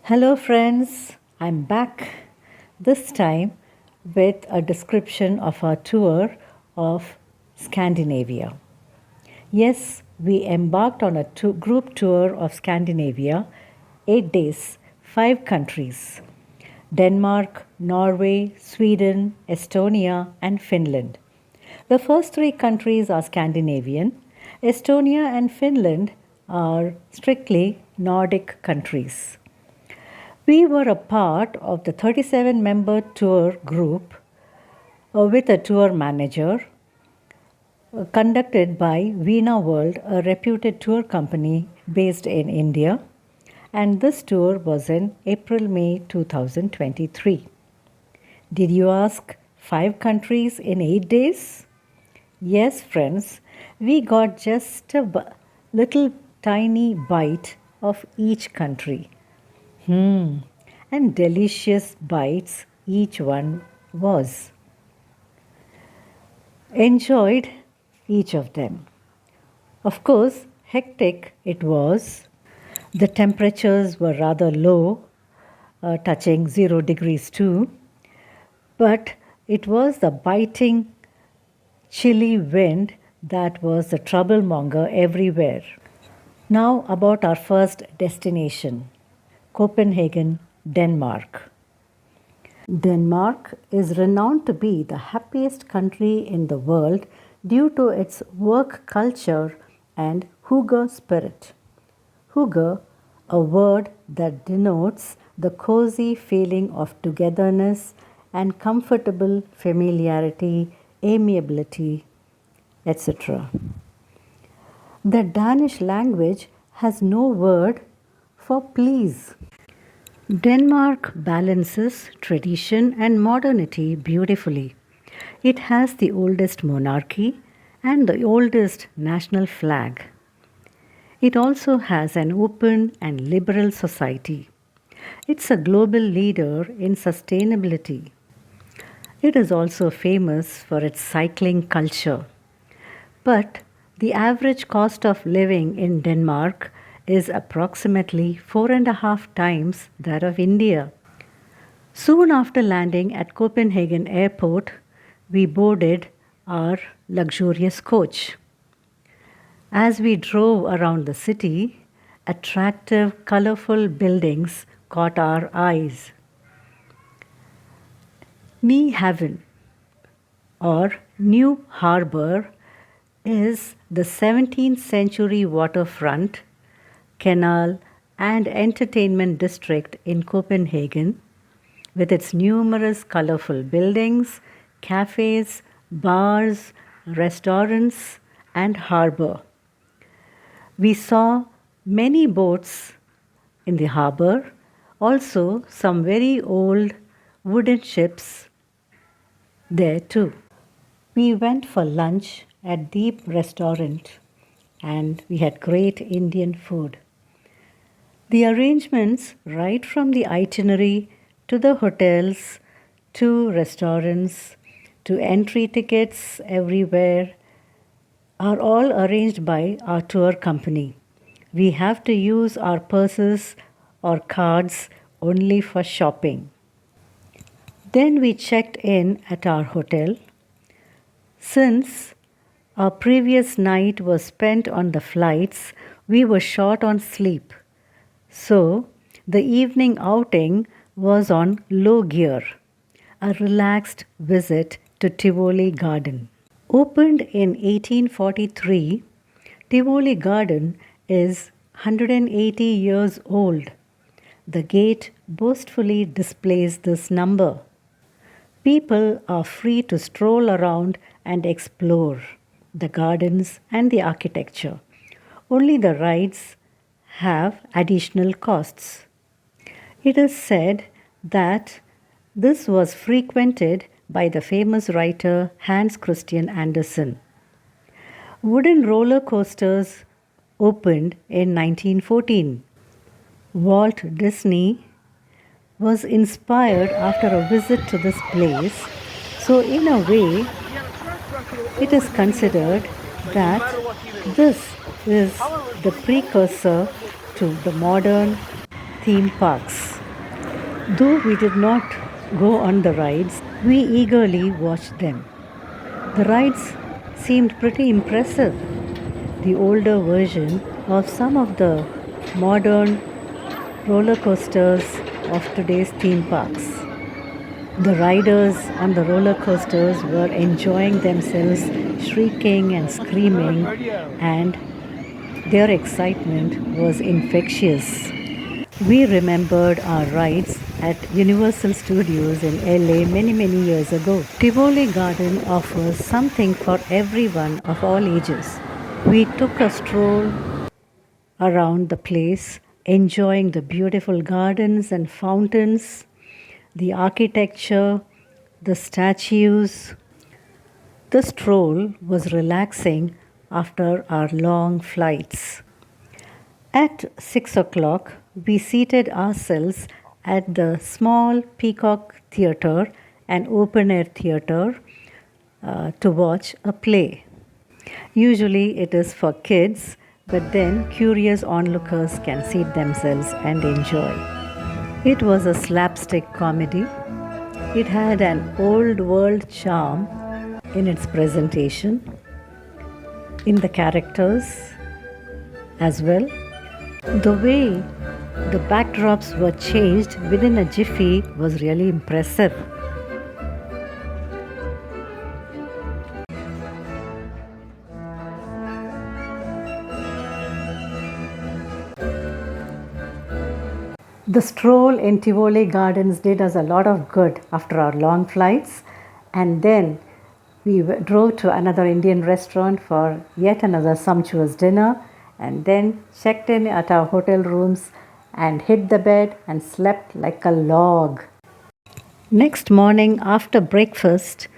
Hello, friends. I'm back this time with a description of our tour of Scandinavia. Yes, we embarked on a group tour of Scandinavia, 8 days, 5 countries: Denmark, Norway, Sweden, Estonia, and Finland. The first 3 countries are Scandinavian. Estonia and Finland are strictly Nordic countries. We were a part of the 37-member tour group with a tour manager conducted by Veena World, a reputed tour company based in India. And this tour was in April-May 2023. Did you ask 5 countries in 8 days? Yes, friends, we got just a little tiny bite of each country. And delicious bites each one was. Enjoyed each of them. Of course, hectic it was. The temperatures were rather low, touching 0 degrees too. But it was the biting, chilly wind that was the troublemonger everywhere. Now about our first destination. Copenhagen, Denmark. Denmark is renowned to be the happiest country in the world due to its work culture and hygge spirit. Hygge, a word that denotes the cozy feeling of togetherness and comfortable familiarity, amiability, etc. The Danish language has no word for please. Denmark balances tradition and modernity beautifully. It has the oldest monarchy and the oldest national flag. It also has an open and liberal society. It's a global leader in sustainability. It is also famous for its cycling culture. But the average cost of living in Denmark is approximately 4.5 times that of India. Soon after landing at Copenhagen Airport, we boarded our luxurious coach. As we drove around the city, attractive, colorful buildings caught our eyes. Nyhavn, or New Harbor, is the 17th century waterfront, canal, and entertainment district in Copenhagen, with its numerous colorful buildings, cafes, bars, restaurants, and harbor. We saw many boats in the harbor, also some very old wooden ships there too. We went for lunch at Deep Restaurant and we had great Indian food. The arrangements, right from the itinerary to the hotels, to restaurants, to entry tickets everywhere, are all arranged by our tour company. We have to use our purses or cards only for shopping. Then we checked in at our hotel. Since our previous night was spent on the flights, we were short on sleep. So, the evening outing was on low gear, a relaxed visit to Tivoli Garden. Opened in 1843, Tivoli Garden is 180 years old. The gate boastfully displays this number. People are free to stroll around and explore the gardens and the architecture. Only the rides have additional costs. It is said that this was frequented by the famous writer Hans Christian Andersen. Wooden roller coasters opened in 1914. Walt Disney was inspired after a visit to this place, so in a way, it is considered that this is the precursor to the modern theme parks. Though we did not go on the rides, we eagerly watched them. The rides seemed pretty impressive. The older version of some of the modern roller coasters of today's theme parks. The riders on the roller coasters were enjoying themselves, shrieking and screaming, and their excitement was infectious. We remembered our rides at Universal Studios in LA many years ago. Tivoli Garden offers something for everyone of all ages. We took a stroll around the place, enjoying the beautiful gardens and fountains, the architecture, the statues. The stroll was relaxing after our long flights. At 6 o'clock, we seated ourselves at the small Peacock Theatre, an open air theatre, to watch a play. Usually it is for kids, but then curious onlookers can seat themselves and enjoy. It was a slapstick comedy. It had an old world charm in its presentation, in the characters as well. The way the backdrops were changed within a jiffy was really impressive. The stroll in Tivoli Gardens did us a lot of good after our long flights, and then we drove to another Indian restaurant for yet another sumptuous dinner, and then checked in at our hotel rooms and hit the bed and slept like a log. Next morning, after breakfast,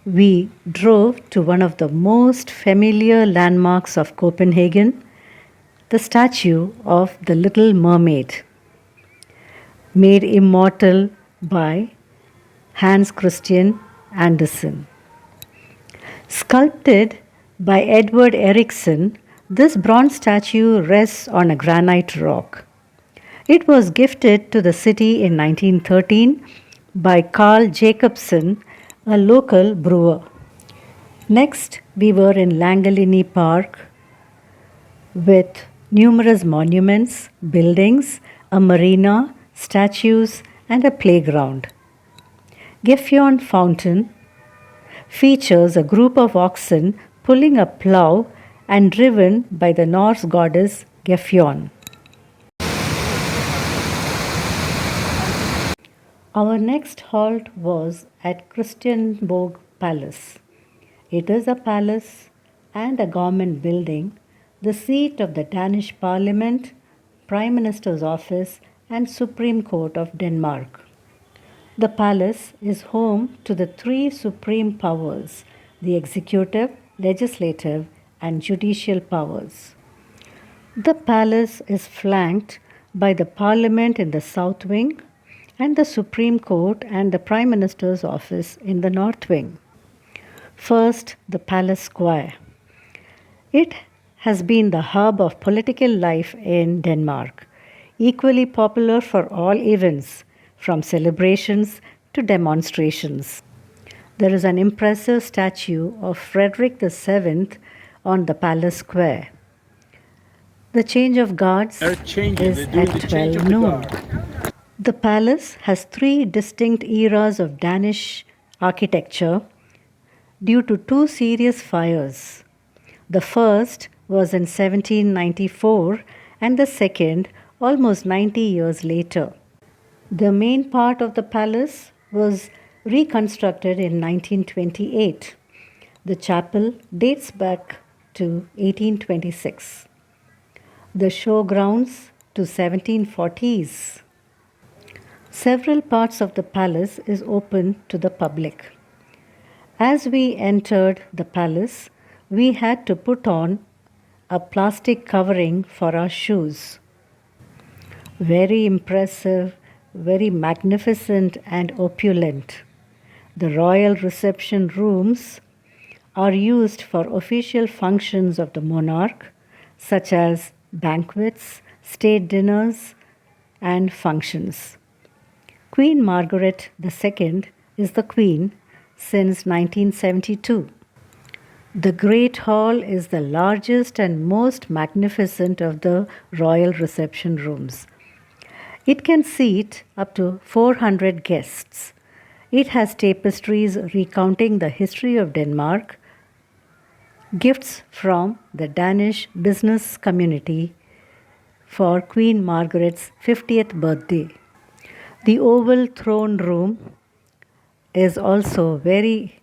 we drove to one of the most familiar landmarks of Copenhagen, the statue of the Little Mermaid, made immortal by Hans Christian Andersen. Sculpted by Edward Ericsson, this bronze statue rests on a granite rock. It was gifted to the city in 1913 by Carl Jacobsen, a local brewer. Next, we were in Langelinie Park with numerous monuments, buildings, a marina, statues, and a playground. Gefjon Fountain features a group of oxen pulling a plough and driven by the Norse goddess Gefjon. Our next halt was at Christiansborg Palace. It is a palace and a government building, the seat of the Danish Parliament, Prime Minister's office, and Supreme Court of Denmark. The palace is home to the three supreme powers: the executive, legislative, and judicial powers. The palace is flanked by the Parliament in the south wing and the Supreme Court and the Prime Minister's office in the north wing. First, the Palace Square. It has been the hub of political life in Denmark, equally popular for all events, from celebrations to demonstrations. There is an impressive statue of Frederick VII on the Palace Square. The change of guards is at 12 noon. The palace has three distinct eras of Danish architecture due to two serious fires. The first was in 1794 and the second almost 90 years later. The main part of the palace was reconstructed in 1928. The chapel dates back to 1826. The showgrounds to 1740s. Several parts of the palace is open to the public. As we entered the palace, we had to put on a plastic covering for our shoes. Very impressive, very magnificent and opulent. The royal reception rooms are used for official functions of the monarch, such as banquets, state dinners, and functions. Queen Margaret II is the Queen since 1972. The Great Hall is the largest and most magnificent of the royal reception rooms. It can seat up to 400 guests. It has tapestries recounting the history of Denmark, gifts from the Danish business community for Queen Margaret's 50th birthday. The Oval Throne Room is also very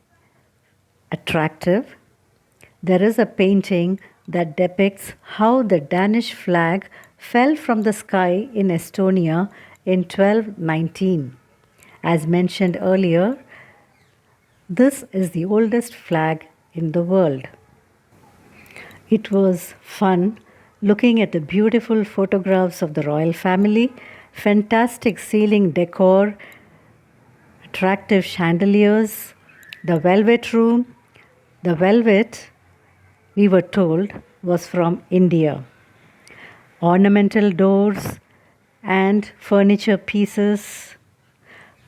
attractive. There is a painting that depicts how the Danish flag fell from the sky in Estonia in 1219. As mentioned earlier, this is the oldest flag in the world. It was fun looking at the beautiful photographs of the royal family, fantastic ceiling decor, attractive chandeliers, the velvet room. The velvet, we were told, was from India. Ornamental doors and furniture pieces,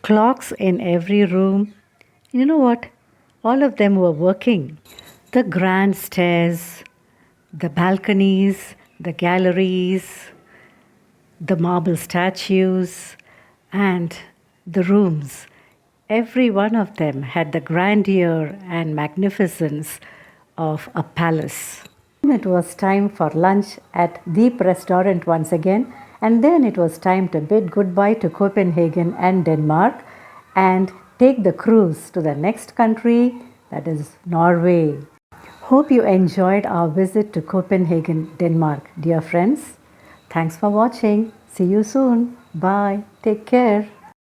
clocks in every room. You know what? All of them were working. The grand stairs, the balconies, the galleries, the marble statues, and the rooms. Every one of them had the grandeur and magnificence of a palace. It was time for lunch at Deep Restaurant once again, and then it was time to bid goodbye to Copenhagen and Denmark and take the cruise to the next country, that is Norway. Hope you enjoyed our visit to Copenhagen, Denmark, dear friends. Thanks for watching. See you soon. Bye. Take care.